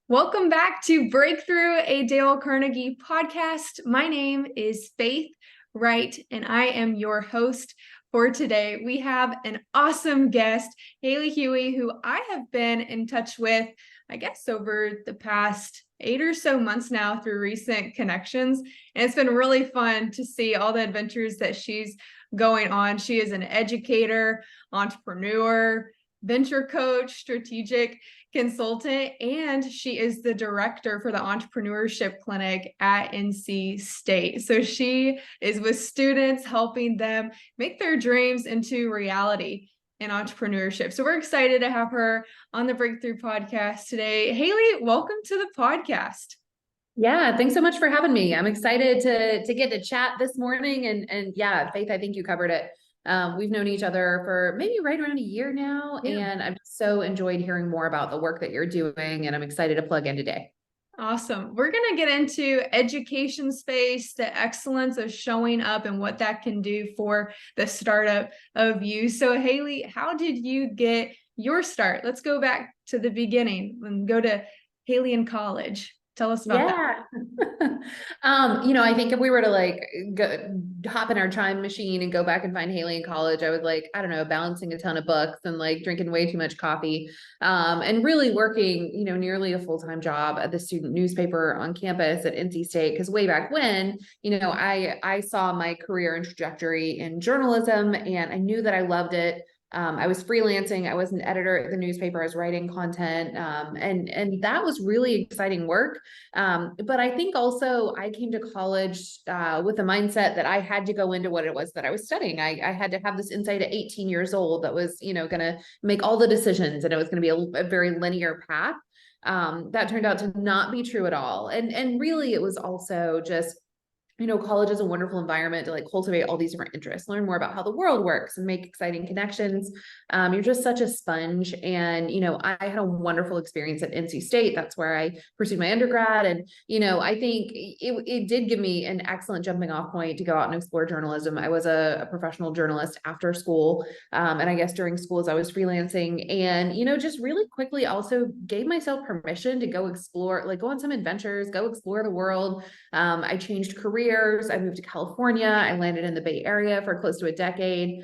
Welcome back to Breakthrough, a Dale Carnegie podcast. My name is Faith Wright, and I am your host for today. We have an awesome guest, Huie, who I have been in touch with, I guess, over the past 8 or so months now through recent connections. And it's been really fun to see all the adventures that she's going on. She is an educator, entrepreneur, venture coach, strategic consultant, and she is the director for the entrepreneurship clinic at NC State. So she is with students, helping them make their dreams into reality in entrepreneurship. So we're excited to have her on the Breakthrough podcast today. Haley, welcome to the podcast. Yeah, thanks so much for having me. I'm excited to get to chat this morning. And yeah, Faith, I think you covered it. We've known each other for maybe right around a year now, and I've so enjoyed hearing more about the work that you're doing, and I'm excited to plug in today. Awesome. We're going to get into education space, the excellence of showing up and what that can do for the startup of you. So Haley, how did you get your start? Let's go back to the beginning and go to Haley in college. Tell us about that. I think if we were to hop in our time machine and go back and find Haley in college, I would I don't know, balancing a ton of books and drinking way too much coffee, and really working, nearly a full-time job at the student newspaper on campus at NC State. Because way back when, I saw my career and trajectory in journalism, and I knew that I loved it. I was freelancing. I was an editor at the newspaper. I was writing content, and that was really exciting work. But I think also I came to college with the mindset that I had to go into what it was that I was studying. I had to have this insight at 18 years old that was, going to make all the decisions, and it was going to be a very linear path. That turned out to not be true at all. And really, it was also just, college is a wonderful environment to cultivate all these different interests, learn more about how the world works and make exciting connections. You're just such a sponge. And, I had a wonderful experience at NC State. That's where I pursued my undergrad. And, I think it did give me an excellent jumping off point to go out and explore journalism. I was a professional journalist after school. And I guess during school as I was freelancing, and, just really quickly also gave myself permission to go explore, go on some adventures, go explore the world. I changed careers. I moved to California. I landed in the Bay Area for close to a decade.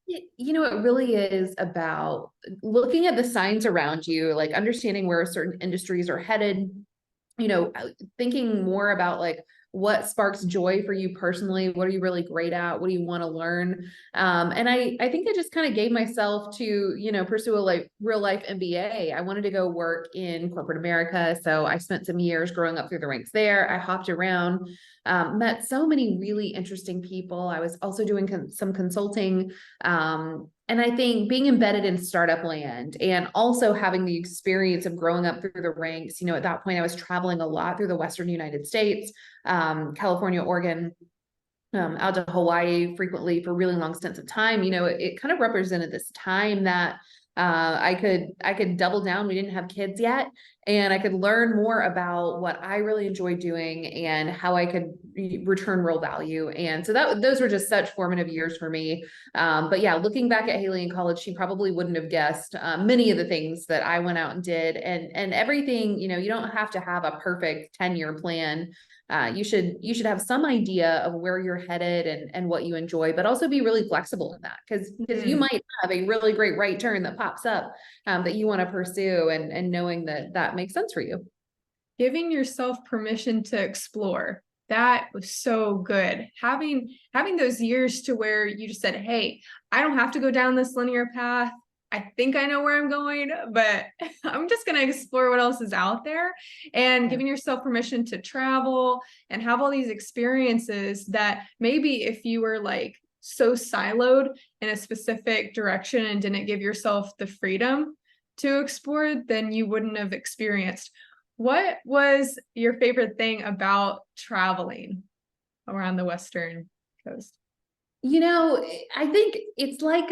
It really is about looking at the signs around you, understanding where certain industries are headed, thinking more about what sparks joy for you personally. What are you really great at? What do you want to learn? And I think I just kind of gave myself to, pursue a real life MBA. I wanted to go work in corporate America. So I spent some years growing up through the ranks there. I hopped around, met so many really interesting people. I was also doing some consulting. And I think being embedded in startup land and also having the experience of growing up through the ranks, at that point I was traveling a lot through the Western United States, California, Oregon, out to Hawaii frequently for really long stints of time. It kind of represented this time that I could double down. We didn't have kids yet, and I could learn more about what I really enjoyed doing and how I could return real value. And so those were just such formative years for me. But yeah, looking back at Haley in college, she probably wouldn't have guessed many of the things that I went out and did, and everything. You don't have to have a perfect 10-year plan. You should have some idea of where you're headed and what you enjoy, but also be really flexible in that, because you might have a really great right turn that pops up that you want to pursue, and knowing that makes sense for you. Giving yourself permission to explore. That was so good. Having those years to where you just said, hey, I don't have to go down this linear path. I think I know where I'm going, but I'm just going to explore what else is out there, and giving yourself permission to travel and have all these experiences that maybe if you were so siloed in a specific direction and didn't give yourself the freedom to explore, then you wouldn't have experienced. What was your favorite thing about traveling around the Western coast? I think it's like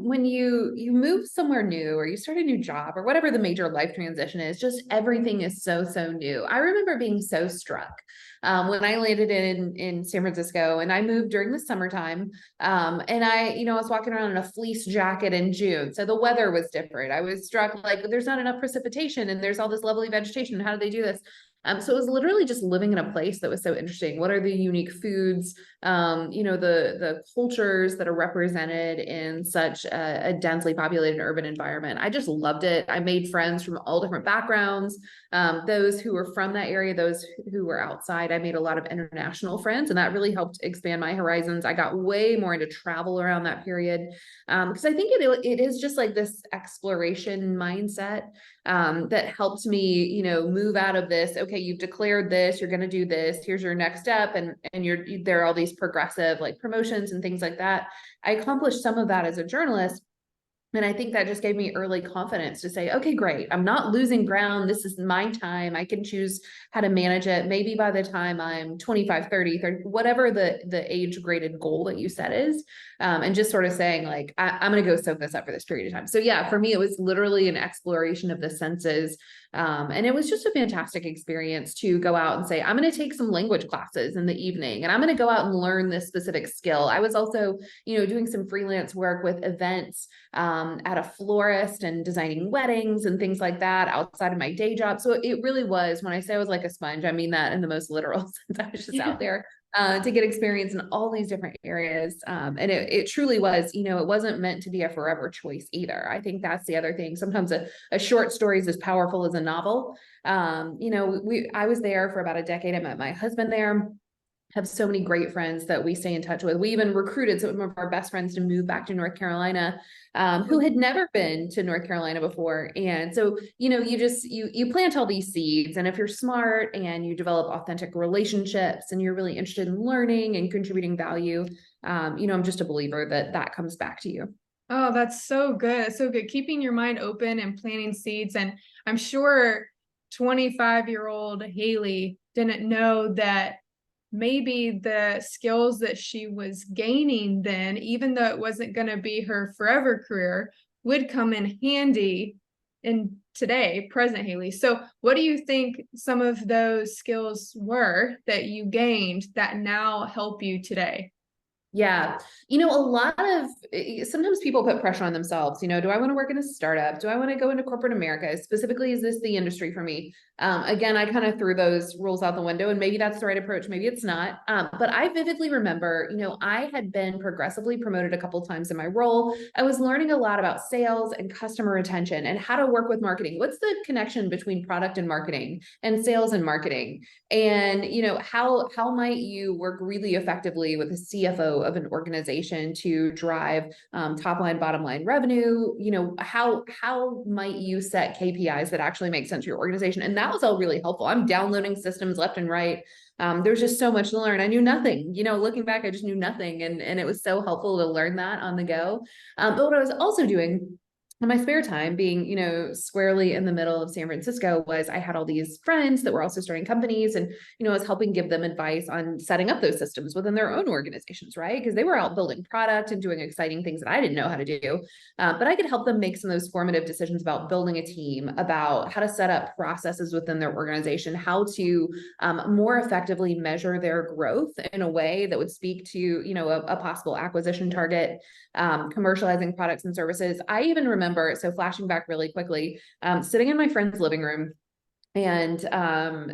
when you move somewhere new or you start a new job or whatever the major life transition is, just everything is so new. I remember being so struck when I landed in San Francisco, and I moved during the summertime. And I was walking around in a fleece jacket in June, so the weather was different. I was struck like there's not enough precipitation and there's all this lovely vegetation. How do they do this? So it was literally just living in a place that was so interesting. What are the unique foods? The cultures that are represented in such a densely populated urban environment. I just loved it. I made friends from all different backgrounds. Those who were from that area, those who were outside. I made a lot of international friends, and that really helped expand my horizons. I got way more into travel around that period because I think it is just like this exploration mindset that helped me, move out of this. Okay, you've declared this, you're going to do this. Here's your next step, and there are all these progressive like promotions and things like that. I accomplished some of that as a journalist. And I think that just gave me early confidence to say, okay, great. I'm not losing ground. This is my time. I can choose how to manage it. Maybe by the time I'm 25, 30, whatever the age graded goal that you set is, and just sort of saying like, I'm going to go soak this up for this period of time. So yeah, for me, it was literally an exploration of the senses. And it was just a fantastic experience to go out and say, I'm going to take some language classes in the evening, and I'm going to go out and learn this specific skill. I was also, doing some freelance work with events at a florist and designing weddings and things like that outside of my day job. So it really was, when I say I was like a sponge, I mean that in the most literal sense. I was just out there to get experience in all these different areas. And it truly was, it wasn't meant to be a forever choice either. I think that's the other thing. Sometimes a short story is as powerful as a novel. I was there for about a decade. I met my husband there. Have so many great friends that we stay in touch with. We even recruited some of our best friends to move back to North Carolina, who had never been to North Carolina before. And so, you plant all these seeds, and if you're smart and you develop authentic relationships and you're really interested in learning and contributing value, I'm just a believer that comes back to you. Oh, that's so good. So good. Keeping your mind open and planting seeds. And I'm sure 25-year-old Haley didn't know that maybe the skills that she was gaining then, even though it wasn't going to be her forever career, would come in handy in today, present Haley. So what do you think some of those skills were that you gained that now help you today? Yeah. Sometimes people put pressure on themselves. Do I want to work in a startup? Do I want to go into corporate America? Specifically, is this the industry for me? Again, I kind of threw those rules out the window, and maybe that's the right approach. Maybe it's not. But I vividly remember, I had been progressively promoted a couple of times in my role. I was learning a lot about sales and customer retention and how to work with marketing. What's the connection between product and marketing and sales and marketing? And, how might you work really effectively with a CFO of an organization to drive top line, bottom line revenue? How might you set KPIs that actually make sense for your organization? And that was all really helpful. I'm downloading systems left and right. There's just so much to learn. I knew nothing, looking back, I just knew nothing. And it was so helpful to learn that on the go. But what I was also doing in my spare time, being, squarely in the middle of San Francisco, was I had all these friends that were also starting companies, and, I was helping give them advice on setting up those systems within their own organizations, right? Because they were out building product and doing exciting things that I didn't know how to do. But I could help them make some of those formative decisions about building a team, about how to set up processes within their organization, how to more effectively measure their growth in a way that would speak to, a possible acquisition target, commercializing products and services. I even remember, so flashing back really quickly, sitting in my friend's living room, and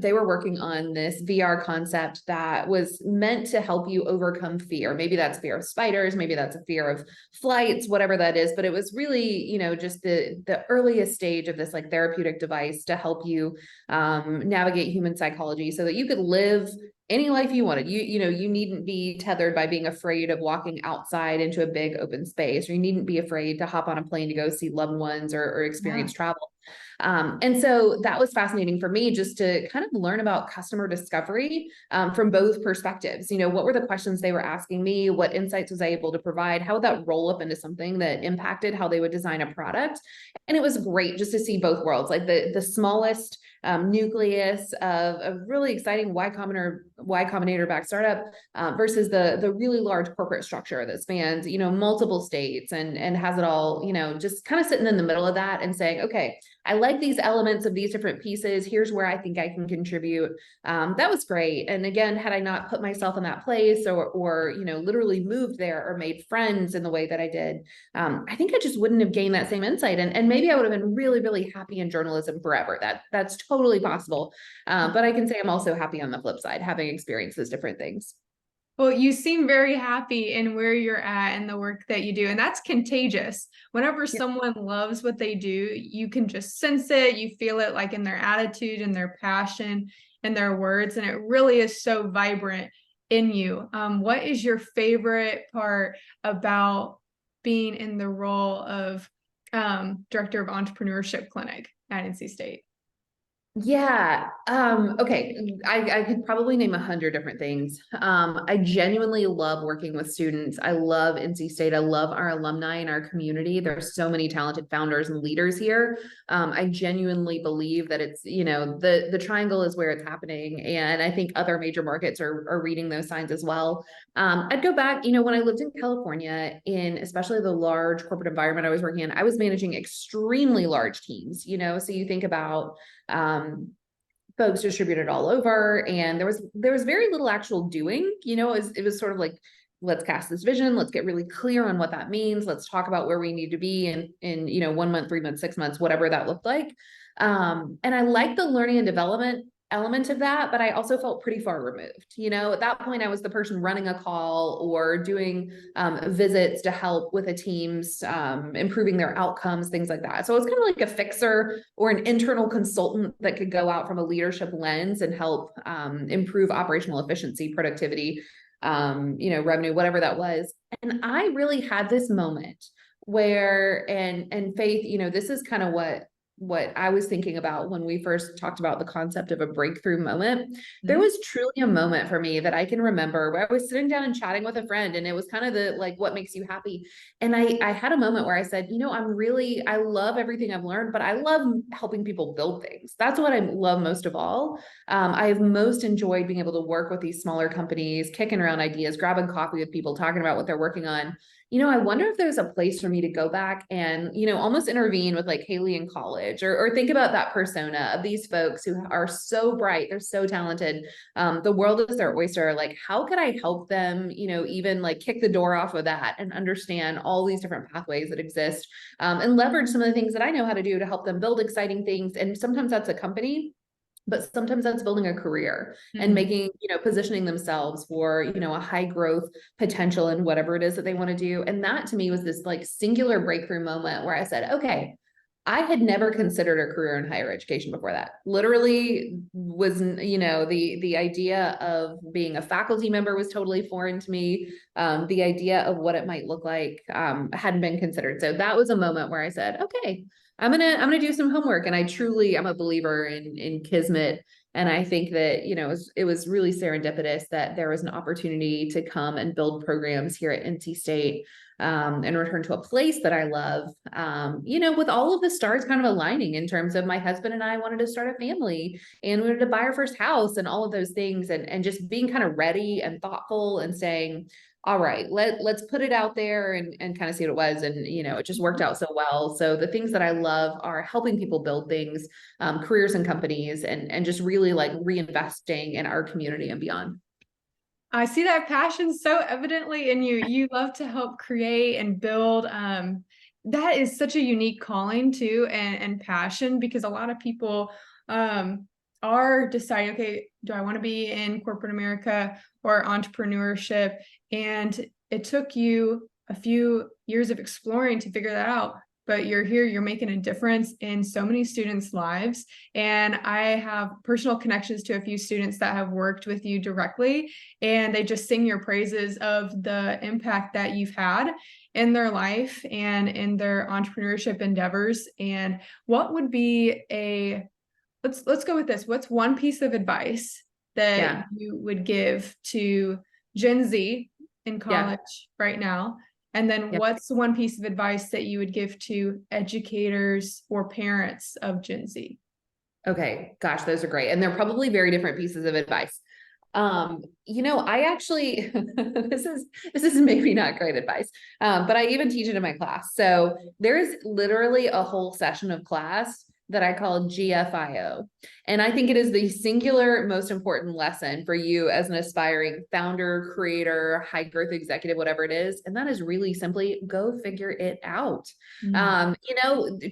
they were working on this VR concept that was meant to help you overcome fear. Maybe that's fear of spiders, maybe that's a fear of flights, whatever that is. But it was really, just the earliest stage of this like therapeutic device to help you navigate human psychology so that you could live any life you wanted. You needn't be tethered by being afraid of walking outside into a big open space, or you needn't be afraid to hop on a plane to go see loved ones or experience travel. And so that was fascinating for me, just to kind of learn about customer discovery from both perspectives. What were the questions they were asking me? What insights was I able to provide? How would that roll up into something that impacted how they would design a product? And it was great just to see both worlds, like the smallest nucleus of a really exciting Y Combinator backed startup versus the really large corporate structure that spans, multiple states and has it all, just kind of sitting in the middle of that and saying, okay, I like these elements of these different pieces. Here's where I think I can contribute. That was great. And again, had I not put myself in that place or literally moved there or made friends in the way that I did, I think I just wouldn't have gained that same insight. And maybe I would have been really, really happy in journalism forever. That's totally possible. But I can say I'm also happy on the flip side, having experienced those different things. Well, you seem very happy in where you're at and the work that you do, and that's contagious. Whenever someone loves what they do, you can just sense it. You feel it like in their attitude and their passion and their words, and it really is so vibrant in you. What is your favorite part about being in the role of director of entrepreneurship clinic at NC State? Yeah. Okay. I could probably name 100 different things. I genuinely love working with students. I love NC State. I love our alumni and our community. There's so many talented founders and leaders here. I genuinely believe that it's, the triangle is where it's happening. And I think other major markets are reading those signs as well. I'd go back, when I lived in California, in especially the large corporate environment I was working in, I was managing extremely large teams, so you think about folks distributed all over, and there was very little actual doing. It was sort of like, let's cast this vision, let's get really clear on what that means, let's talk about where we need to be in 1 month, 3 months, 6 months, whatever that looked like. And I like the learning and development element of that, but I also felt pretty far removed. At that point, I was the person running a call or doing visits to help with a team's improving their outcomes, things like that. So it was kind of like a fixer or an internal consultant that could go out from a leadership lens and help improve operational efficiency, productivity, revenue, whatever that was. And I really had this moment where, and Faith, this is kind of what I was thinking about when we first talked about the concept of a breakthrough moment. There was truly a moment for me that I can remember where I was sitting down and chatting with a friend, and it was kind of the, like, what makes you happy? And I had a moment where I said, I love everything I've learned, but I love helping people build things. That's what I love most of all. I have most enjoyed being able to work with these smaller companies, kicking around ideas, grabbing coffee with people, talking about what they're working on. I wonder if there's a place for me to go back and, almost intervene with like Haley in college, or think about that persona of these folks who are so bright, they're so talented. The world is their oyster. Like, how could I help them, even like kick the door off of that and understand all these different pathways that exist, and leverage some of the things that I know how to do to help them build exciting things. And sometimes that's a company, but sometimes that's building a career and making, positioning themselves for, a high growth potential in whatever it is that they want to do. And that to me was this like singular breakthrough moment where I said, okay, I had never considered a career in higher education before that. Literally was, the idea of being a faculty member was totally foreign to me. The idea of what it might look like hadn't been considered. So that was a moment where I said, okay, I'm gonna do some homework. And I'm a believer in Kismet. And I think that, it was really serendipitous that there was an opportunity to come and build programs here at NC State, and return to a place that I love, with all of the stars kind of aligning in terms of my husband and I wanted to start a family and we wanted to buy our first house and all of those things, and just being kind of ready and thoughtful and saying, all right, let's put it out there and kind of see what it was. And, it just worked out so well. So the things that I love are helping people build things, careers and companies, and just really like reinvesting in our community and beyond. I see that passion so evidently in you. You love to help create and build. That is such a unique calling too, and passion, because a lot of people are deciding, okay, do I want to be in corporate America or entrepreneurship? And it took you a few years of exploring to figure that out. But you're here, you're making a difference in so many students' lives. And I have personal connections to a few students that have worked with you directly, and they just sing your praises of the impact that you've had in their life and in their entrepreneurship endeavors. And what would be let's go with this. What's one piece of advice that you would give to Gen Z in college right now? And then what's one piece of advice that you would give to educators or parents of Gen Z? Okay, gosh, those are great. And they're probably very different pieces of advice. I actually this is maybe not great advice, but I even teach it in my class. So there's literally a whole session of class that I call GFIO. And I think it is the singular most important lesson for you as an aspiring founder, creator, high growth executive, whatever it is. And that is really simply go figure it out.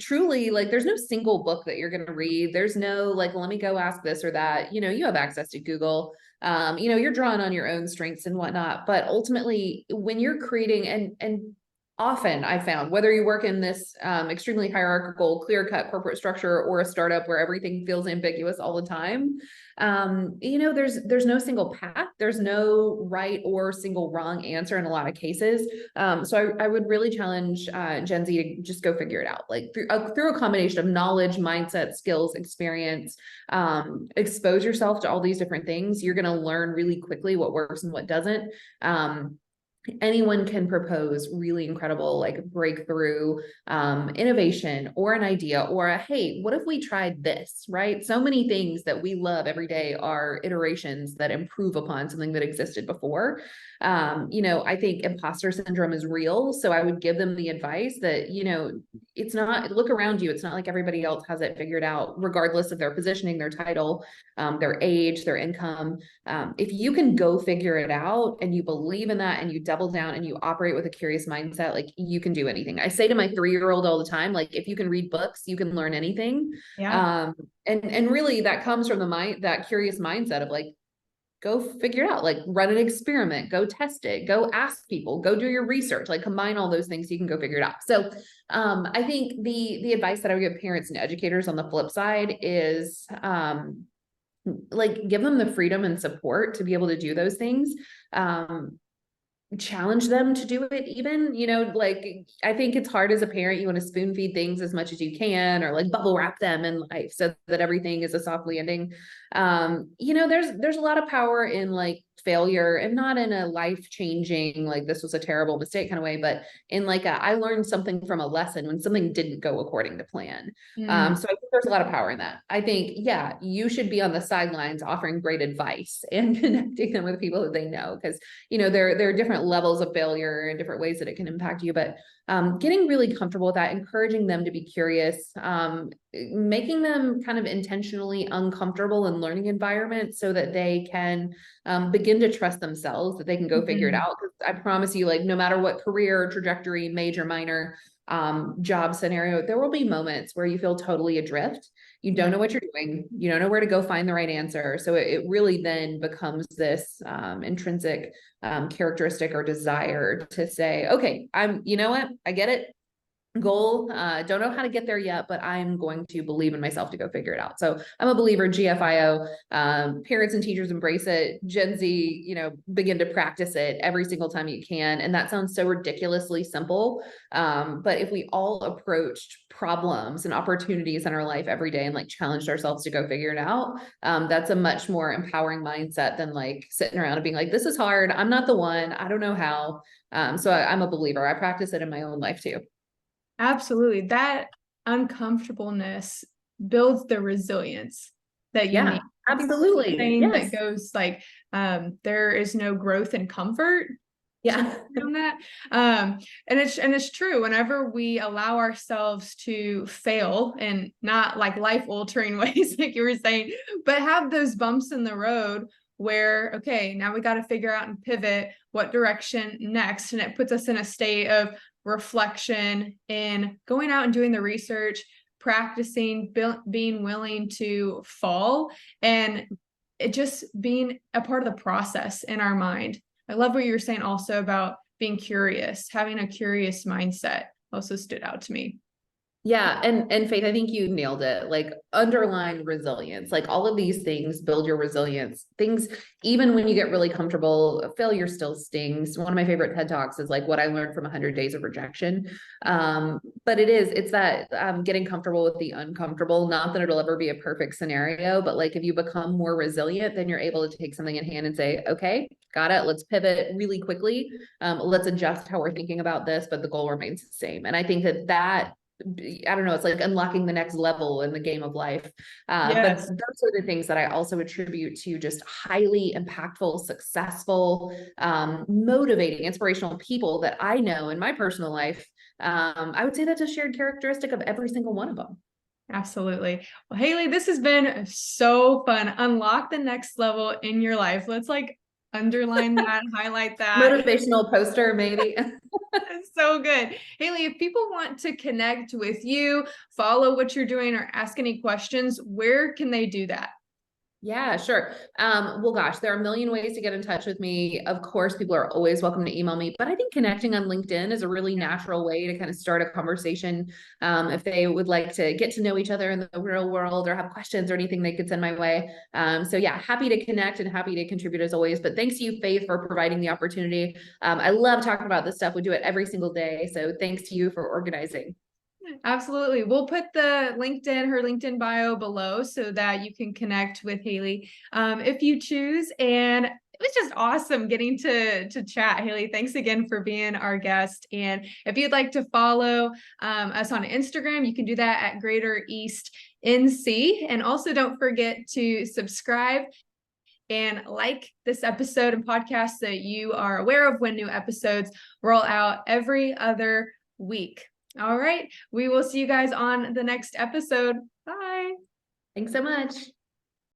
Truly, like there's no single book that you're going to read. There's no like, let me go ask this or that. You have access to Google. You're drawing on your own strengths and whatnot. But ultimately, when you're creating and often I found whether you work in this extremely hierarchical, clear-cut corporate structure or a startup where everything feels ambiguous all the time, there's no single path. There's no right or single wrong answer in a lot of cases. So I would really challenge Gen Z to just go figure it out, like through a combination of knowledge, mindset, skills, experience, expose yourself to all these different things. You're going to learn really quickly what works and what doesn't. Anyone can propose really incredible like breakthrough innovation or an idea or a, hey, what if we tried this, right? So many things that we love every day are iterations that improve upon something that existed before. I think imposter syndrome is real. So I would give them the advice that, it's not, look around you. It's not like everybody else has it figured out, regardless of their positioning, their title, their age, their income. If you can go figure it out and you believe in that and you double down and you operate with a curious mindset, like you can do anything. I say to my 3-year-old all the time, like if you can read books, you can learn anything. Yeah. And really that comes from that curious mindset of like, go figure it out, like run an experiment, go test it, go ask people, go do your research, like combine all those things so you can go figure it out. So I think the advice that I would give parents and educators on the flip side is like give them the freedom and support to be able to do those things. Challenge them to do it even, like I think it's hard as a parent, you want to spoon feed things as much as you can or like bubble wrap them in life so that everything is a soft landing. There's a lot of power in like failure, and not in a life-changing like this was a terrible mistake kind of way, but in like I learned something from a lesson when something didn't go according to plan. So I think there's a lot of power in that. I think, yeah, you should be on the sidelines offering great advice and connecting them with people that they know, because there are different levels of failure and different ways that it can impact you, but getting really comfortable with that, encouraging them to be curious, making them kind of intentionally uncomfortable in learning environments so that they can begin to trust themselves, that they can go figure it out. Because I promise you, like, no matter what career trajectory, major, minor, job scenario, there will be moments where you feel totally adrift. You don't know what you're doing. You don't know where to go find the right answer. So it really then becomes this intrinsic characteristic or desire to say, okay, you know what? I get it. Goal. Don't know how to get there yet, but I'm going to believe in myself to go figure it out. So I'm a believer, GFIO, parents and teachers embrace it. Gen Z, begin to practice it every single time you can. And that sounds so ridiculously simple. But if we all approached problems and opportunities in our life every day and like challenged ourselves to go figure it out, that's a much more empowering mindset than like sitting around and being like, this is hard. I'm not the one. I don't know how. So I'm a believer. I practice it in my own life too. Absolutely. That uncomfortableness builds the resilience that you need. Absolutely. Thing Yes. that goes like, there is no growth in comfort. Yeah. On that. And it's true. Whenever we allow ourselves to fail, and not like life altering ways, like you were saying, but have those bumps in the road where, okay, now we got to figure out and pivot what direction next. And it puts us in a state of reflection and going out and doing the research, practicing, being willing to fall, and it just being a part of the process in our mind. I love what you were saying also about being curious, having a curious mindset also stood out to me. Yeah. And Faith, I think you nailed it. Like underlying resilience, like all of these things build your resilience. Things, even when you get really comfortable, failure still stings. One of my favorite TED Talks is like what I learned from 100 days of rejection. But it's that getting comfortable with the uncomfortable. Not that it'll ever be a perfect scenario, but like if you become more resilient, then you're able to take something in hand and say, okay, got it. Let's pivot really quickly. Let's adjust how we're thinking about this, but the goal remains the same. And I think that I don't know, it's like unlocking the next level in the game of life. But Yes. those are the things that I also attribute to just highly impactful, successful, motivating, inspirational people that I know in my personal life. I would say that's a shared characteristic of every single one of them. Absolutely. Well, Haley, this has been so fun. Unlock the next level in your life. Let's like underline that, highlight that. Motivational poster, maybe. It's so good. Haley, if people want to connect with you, follow what you're doing, or ask any questions, where can they do that? Yeah, sure. Well, gosh, there are a million ways to get in touch with me. Of course, people are always welcome to email me, but I think connecting on LinkedIn is a really natural way to kind of start a conversation. If they would like to get to know each other in the real world or have questions or anything, they could send my way. So yeah, happy to connect and happy to contribute as always. But thanks to you, Faith, for providing the opportunity. I love talking about this stuff. We do it every single day. So thanks to you for organizing. Absolutely. We'll put her LinkedIn bio below so that you can connect with Haley if you choose. And it was just awesome getting to chat. Haley, thanks again for being our guest. And if you'd like to follow us on Instagram, you can do that at Greater East NC. And also don't forget to subscribe and like this episode and podcast so you are aware of when new episodes roll out every other week. All right. We will see you guys on the next episode. Bye. Thanks so much.